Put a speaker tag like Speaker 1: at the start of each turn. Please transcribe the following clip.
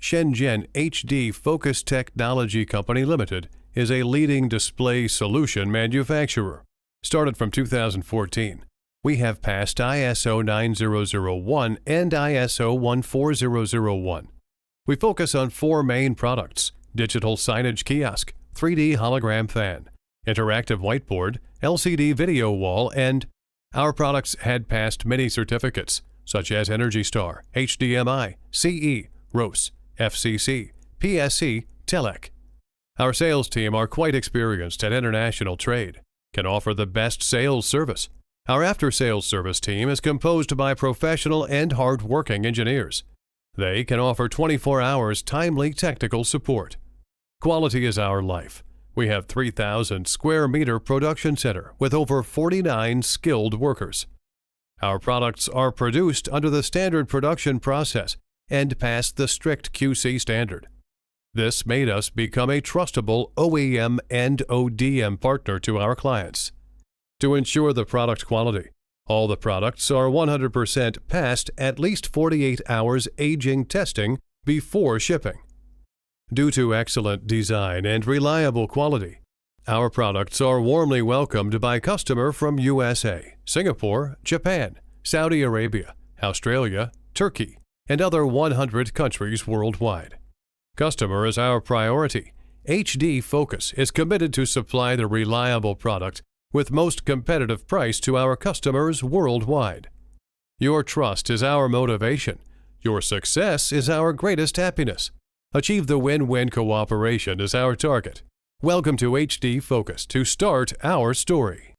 Speaker 1: Shenzhen HDFocus Technology Company Limited is a leading display solution manufacturer. Started from 2014, we have passed ISO 9001 and ISO 14001. We focus on four main products: digital signage kiosk, 3D hologram fan, interactive whiteboard, LCD video wall, and our products had passed many certificates such as Energy Star, HDMI, CE, ROS, FCC, PSC, Telec. Our sales team are quite experienced at international trade, can offer the best sales service. Our after-sales service team is composed by professional and hard-working engineers. They can offer 24 hours timely technical support. Quality is our life. We have 3,000 square meter production center with over 49 skilled workers. Our products are produced under the standard production process and pass the strict QC standard. This made us become a trustable OEM and ODM partner to our clients. To ensure the product quality, all the products are 100% passed at least 48 hours aging testing before shipping. Due to excellent design and reliable quality, our products are warmly welcomed by customers from USA, Singapore, Japan, Saudi Arabia, Australia, Turkey, and other 100 countries worldwide. Customer is our priority. HDFocus is committed to supply the reliable product with most competitive price to our customers worldwide. Your trust is our motivation. Your success is our greatest happiness. Achieve the win-win cooperation is our target. Welcome to HDFocus to start our story.